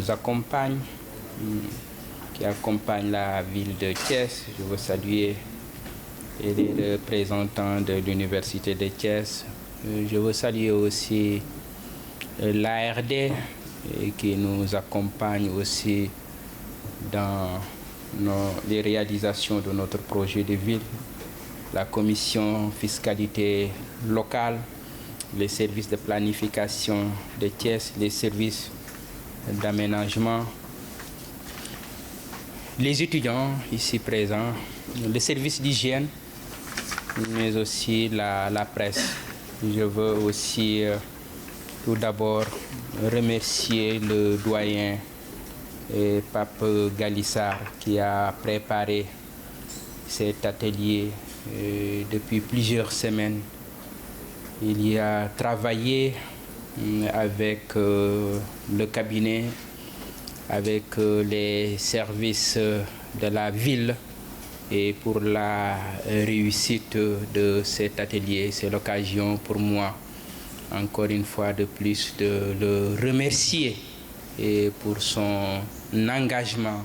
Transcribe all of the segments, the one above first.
nous accompagne, qui accompagne la ville de Thiès. Je veux saluer les représentants de l'Université de Thiès. Je veux saluer aussi l'ARD qui nous accompagne aussi dans les réalisations de notre projet de ville, la commission fiscalité locale, les services de planification de Thiès, les services d'aménagement, les étudiants ici présents, les services d'hygiène, mais aussi la presse. Je veux aussi tout d'abord remercier le doyen Pape Galissard qui a préparé cet atelier depuis plusieurs semaines. Il y a travaillé avec le cabinet, avec les services de la ville et pour la réussite de cet atelier. C'est l'occasion pour moi, encore une fois de plus, de le remercier et pour son engagement,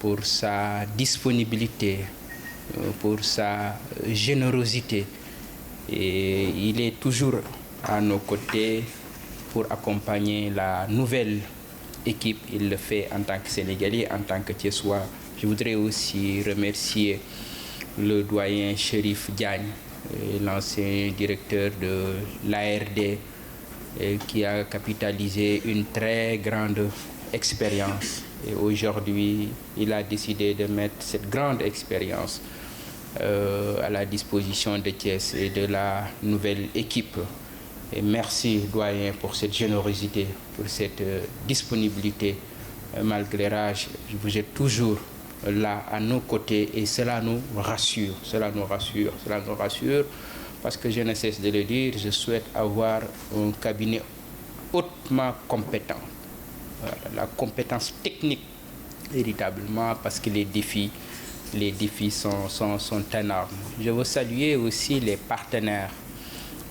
pour sa disponibilité, pour sa générosité. Et il est toujours à nos côtés pour accompagner la nouvelle équipe. Il le fait en tant que Sénégalais, en tant que Thiessois. Je voudrais aussi remercier le doyen Chérif Diagne, l'ancien directeur de l'ARD, qui a capitalisé une très grande expérience. Et aujourd'hui, il a décidé de mettre cette grande expérience à la disposition de Thiès et de la nouvelle équipe. Et merci, doyen, pour cette générosité, pour cette disponibilité. Malgré l'âge, vous êtes toujours là à nos côtés et cela nous rassure. Cela nous rassure. Cela nous rassure parce que je ne cesse de le dire, je souhaite avoir un cabinet hautement compétent. Voilà, la compétence technique, véritablement, parce que les défis sont énormes. Je veux saluer aussi les partenaires,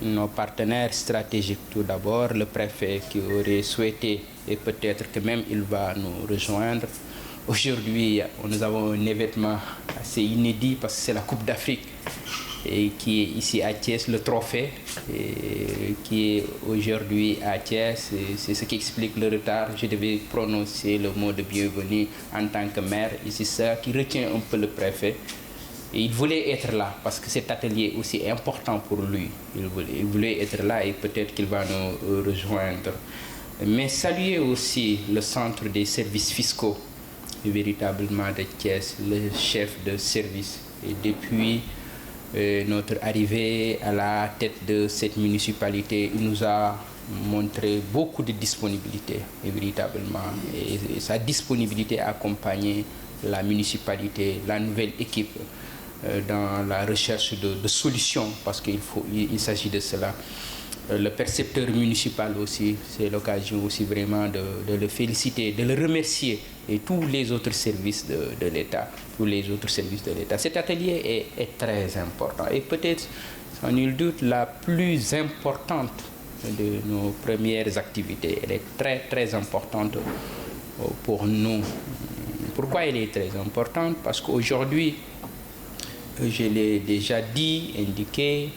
nos partenaires stratégiques. Tout d'abord, le préfet qui aurait souhaité, et peut-être que même il va nous rejoindre. Aujourd'hui, nous avons un événement assez inédit parce que c'est la Coupe d'Afrique et qui est ici à Thiès, le trophée, et qui est aujourd'hui à Thiès. C'est ce qui explique le retard. Je devais prononcer le mot de bienvenue en tant que maire. Et c'est ça qui retient un peu le préfet. Et il voulait être là parce que cet atelier aussi est important pour lui. Il voulait être là et peut-être qu'il va nous rejoindre. Mais saluer aussi le centre des services fiscaux, véritablement de Thiès, le chef de service. Et depuis notre arrivée à la tête de cette municipalité, il nous a montré beaucoup de disponibilité, véritablement. Et sa disponibilité a accompagné la municipalité, la nouvelle équipe dans la recherche de solutions, parce qu'il s'agit de cela. Le percepteur municipal aussi, c'est l'occasion aussi vraiment de le féliciter, de le remercier et tous les autres services de l'État, Cet atelier est très important et peut-être, sans nul doute, la plus importante de nos premières activités. Elle est très, très importante pour nous. Pourquoi elle est très importante? Parce qu'aujourd'hui, je l'ai déjà dit, indiqué,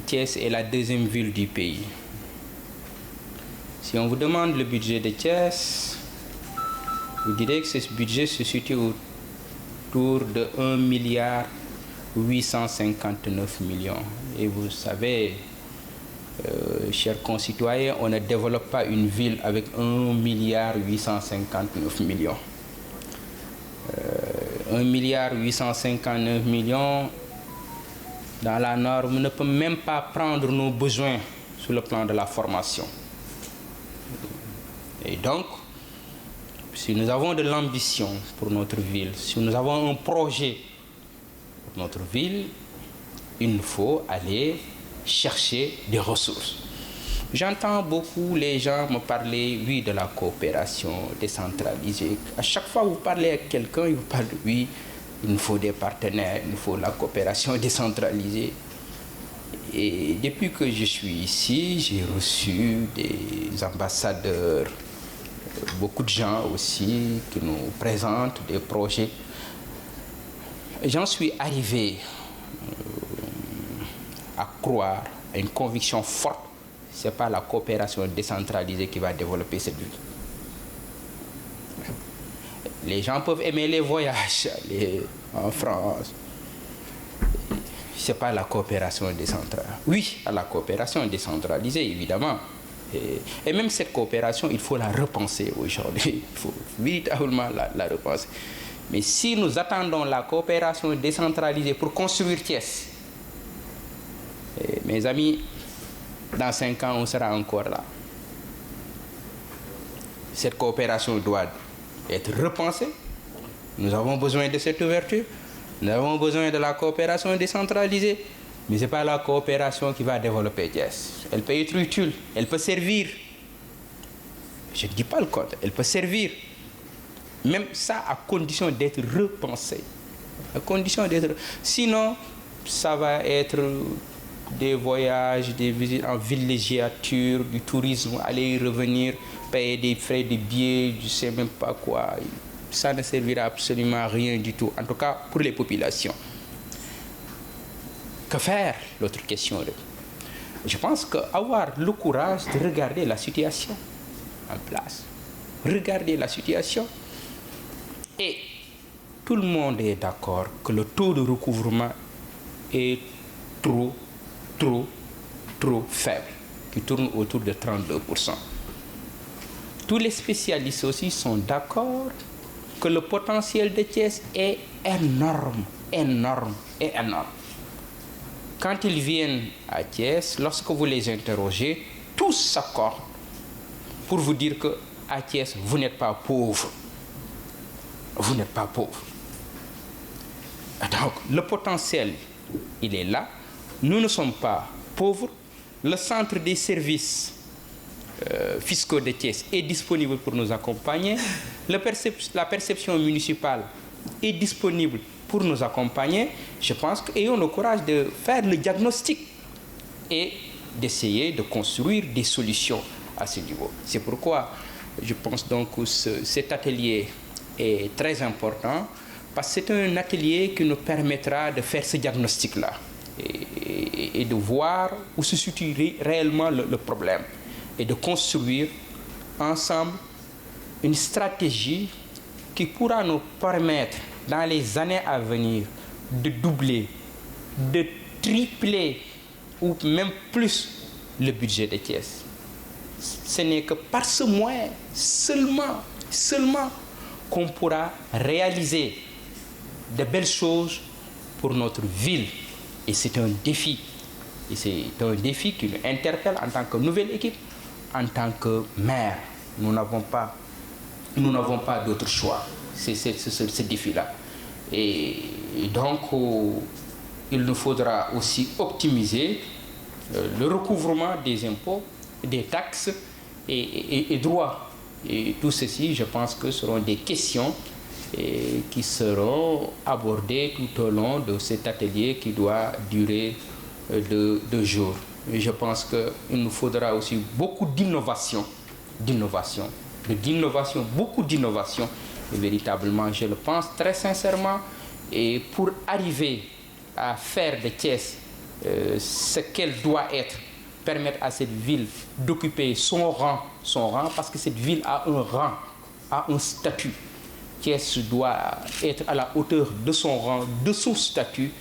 Thiès est la deuxième ville du pays. Si on vous demande le budget de Thiès, vous direz que ce budget se situe autour de 1,859 milliard. Et vous savez, chers concitoyens, on ne développe pas une ville avec 1,859 milliard. 1,859 milliard dans la norme ne peut même pas prendre nos besoins sur le plan de la formation. Et donc, si nous avons de l'ambition pour notre ville, si nous avons un projet pour notre ville, il nous faut aller chercher des ressources. J'entends beaucoup les gens me parler, oui, de la coopération décentralisée. À chaque fois que vous parlez avec quelqu'un, il vous parle, oui, il nous faut des partenaires, il nous faut la coopération décentralisée. Et depuis que je suis ici, j'ai reçu des ambassadeurs beaucoup de gens aussi qui nous présentent des projets. J'en suis arrivé à croire, à une conviction forte, ce n'est pas la coopération décentralisée qui va développer cette ville. Les gens peuvent aimer les voyages en France. Ce n'est pas la coopération décentralisée. Oui, à la coopération décentralisée, évidemment. Et même cette coopération, il faut la repenser aujourd'hui. Il faut véritablement la repenser. Mais si nous attendons la coopération décentralisée pour construire Thiès, mes amis, dans 5 ans, on sera encore là. Cette coopération doit être repensée. Nous avons besoin de cette ouverture. Nous avons besoin de la coopération décentralisée. Mais ce n'est pas la coopération qui va développer Thiès. Elle peut être utile, elle peut servir. Je ne dis pas le contraire, elle peut servir. Même ça à condition d'être repensée. À condition d'être... Sinon, ça va être des voyages, des visites en villégiature, du tourisme, aller y revenir, payer des frais de billets, je ne sais même pas quoi. Ça ne servira absolument à rien du tout, en tout cas pour les populations. Que faire? L'autre question. Je pense qu'avoir le courage de regarder la situation en place. Regarder la situation. Et tout le monde est d'accord que le taux de recouvrement est trop faible, qui tourne autour de 32%. Tous les spécialistes aussi sont d'accord que le potentiel de Thiès est énorme. Quand ils viennent à Thiès, lorsque vous les interrogez, tous s'accordent pour vous dire qu'à Thiès, vous n'êtes pas pauvre. Vous n'êtes pas pauvre. Donc, le potentiel, il est là. Nous ne sommes pas pauvres. Le centre des services fiscaux de Thiès est disponible pour nous accompagner. La perception municipale est disponible pour nous accompagner. Je pense qu'ayons le courage de faire le diagnostic et d'essayer de construire des solutions à ce niveau. C'est pourquoi je pense donc que cet atelier est très important, parce que c'est un atelier qui nous permettra de faire ce diagnostic-là et de voir où se situe réellement le problème et de construire ensemble une stratégie qui pourra nous permettre dans les années à venir de doubler, de tripler ou même plus le budget de Thiès. Ce n'est que par ce moyen seulement qu'on pourra réaliser de belles choses pour notre ville. Et c'est un défi. Et c'est un défi qui nous interpelle en tant que nouvelle équipe, en tant que maire. Nous n'avons pas d'autre choix. C'est ce défi-là. Et donc, il nous faudra aussi optimiser le recouvrement des impôts, des taxes et droits. Et tout ceci, je pense que seront des questions qui seront abordées tout au long de cet atelier qui doit durer 2 jours. Et je pense qu'il nous faudra aussi beaucoup d'innovation, beaucoup d'innovation. Et véritablement, je le pense très sincèrement. Et pour arriver à faire de Thiès ce qu'elle doit être, permettre à cette ville d'occuper son rang, parce que cette ville a un rang, a un statut. Thiès doit être à la hauteur de son rang, de son statut,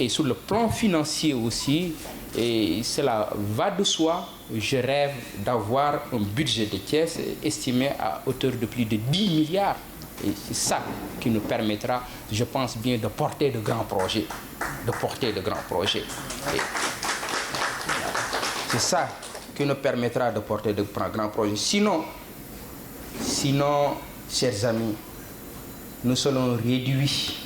et sur le plan financier aussi, et cela va de soi. Je rêve d'avoir un budget de Thiès estimé à hauteur de plus de 10 milliards. Et c'est ça qui nous permettra, je pense bien, de porter de grands projets. C'est ça qui nous permettra de porter de grands projets. Sinon, chers amis, nous serons réduits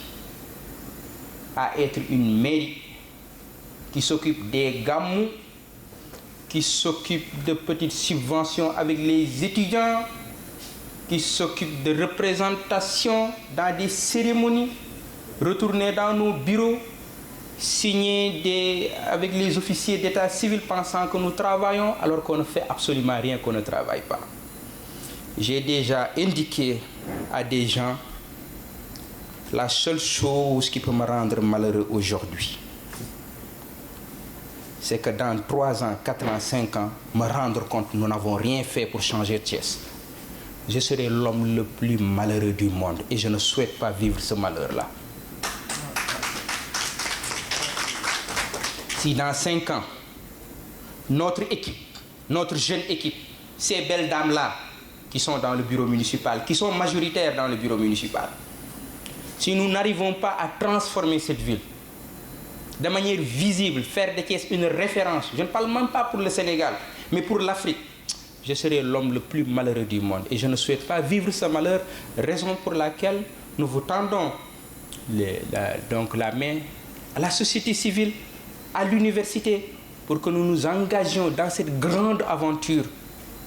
à être une mairie qui s'occupe des gamous, qui s'occupe de petites subventions avec les étudiants, qui s'occupe de représentation dans des cérémonies, retourner dans nos bureaux, signer avec les officiers d'état civil pensant que nous travaillons alors qu'on ne fait absolument rien, qu'on ne travaille pas. j'ai déjà indiqué à des gens la seule chose qui peut me rendre malheureux aujourd'hui, c'est que dans 3 ans, 4 ans, 5 ans, me rendre compte que nous n'avons rien fait pour changer Thiès. Je serai l'homme le plus malheureux du monde et je ne souhaite pas vivre ce malheur-là. Si dans 5 ans, notre équipe, notre jeune équipe, ces belles dames-là qui sont dans le bureau municipal, qui sont majoritaires dans le bureau municipal, si nous n'arrivons pas à transformer cette ville de manière visible, faire de Thiès une référence, je ne parle même pas pour le Sénégal, mais pour l'Afrique, je serai l'homme le plus malheureux du monde. Et je ne souhaite pas vivre ce malheur, raison pour laquelle nous vous tendons la main à la société civile, à l'université, pour que nous nous engagions dans cette grande aventure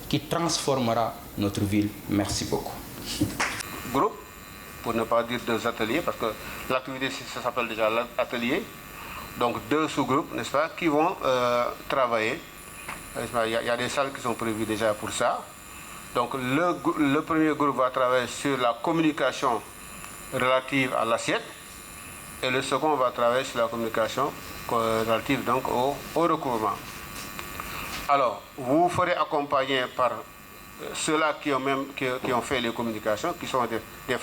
qui transformera notre ville. Merci beaucoup. Groupe, pour ne pas dire 2 ateliers, parce que l'activité ça s'appelle déjà l'atelier. Donc 2 sous-groupes, n'est-ce pas, qui vont travailler. Il y a des salles qui sont prévues déjà pour ça. Donc le premier groupe va travailler sur la communication relative à l'assiette et le second va travailler sur la communication relative donc au recouvrement. Alors, vous vous ferez accompagner par ceux-là qui ont fait les communications, qui sont des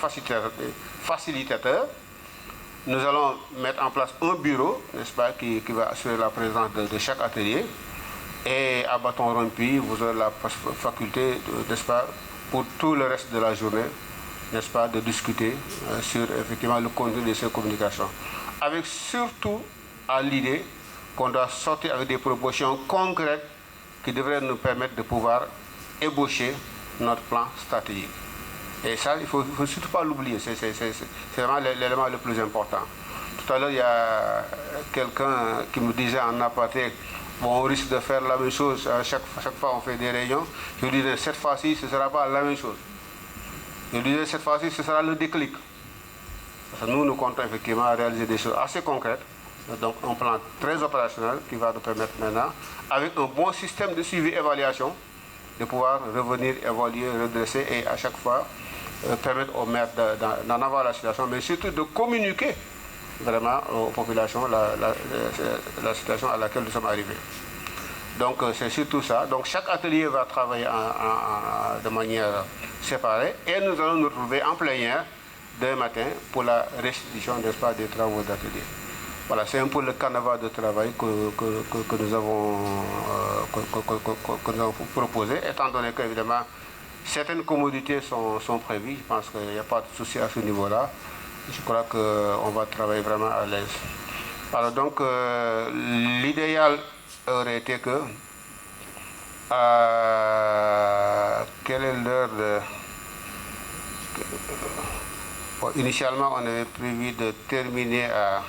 facilitateurs. Nous allons mettre en place un bureau, n'est-ce pas, qui va assurer la présence de chaque atelier. Et à bâton rompu, vous aurez la faculté, n'est-ce pas, pour tout le reste de la journée, n'est-ce pas, de discuter sur effectivement le contenu de ces communications. Avec surtout à l'idée qu'on doit sortir avec des propositions concrètes qui devraient nous permettre de pouvoir ébaucher notre plan stratégique. Et ça, il ne faut surtout pas l'oublier, c'est vraiment l'élément le plus important. Tout à l'heure, il y a quelqu'un qui me disait en aparté, bon, on risque de faire la même chose, chaque fois on fait des réunions. Je lui disais, cette fois-ci, ce ne sera pas la même chose. Je lui disais, cette fois-ci, ce sera le déclic. Parce que nous comptons effectivement réaliser des choses assez concrètes. Donc un plan très opérationnel qui va nous permettre maintenant, avec un bon système de suivi-évaluation, de pouvoir revenir, évaluer, redresser et à chaque fois permettre aux maires d'en avoir la situation, mais surtout de communiquer vraiment aux populations la situation à laquelle nous sommes arrivés. Donc c'est surtout ça. Donc chaque atelier va travailler de manière séparée et nous allons nous retrouver en plénière demain matin pour la restitution, n'est-ce pas, des travaux d'atelier. Voilà, c'est un peu le carnaval de travail que nous avons proposé, étant donné qu'évidemment certaines commodités sont prévues. Je pense qu'il n'y a pas de souci à ce niveau-là. Je crois qu'on va travailler vraiment à l'aise. Alors donc, l'idéal aurait été que... quelle est l'heure de... Bon, initialement, on avait prévu de terminer à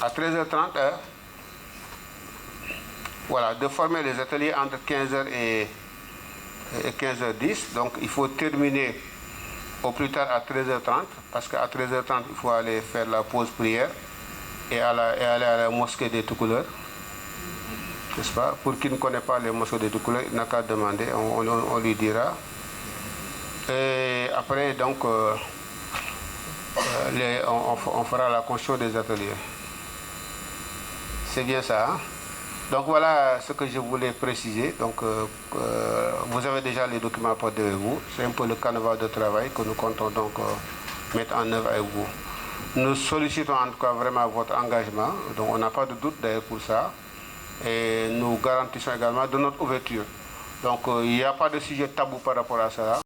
13h30. Voilà, de former les ateliers entre 15h et 15h10. Donc, il faut terminer au plus tard à 13h30, parce qu'à 13h30, il faut aller faire la pause prière et aller à la mosquée des Toucouleurs. N'est-ce pas? Pour qui ne connaît pas les mosquées des Toucouleurs, il n'a qu'à demander, on lui dira. Et après, donc, on fera la construction des ateliers. C'est bien ça, hein? Donc voilà ce que je voulais préciser. Donc vous avez déjà les documents portés avec vous. C'est un peu le carnaval de travail que nous comptons donc mettre en œuvre avec vous. Nous sollicitons en tout cas vraiment votre engagement. Donc on n'a pas de doute d'ailleurs pour ça. Et nous garantissons également de notre ouverture. Donc il n'y a pas de sujet tabou par rapport à ça.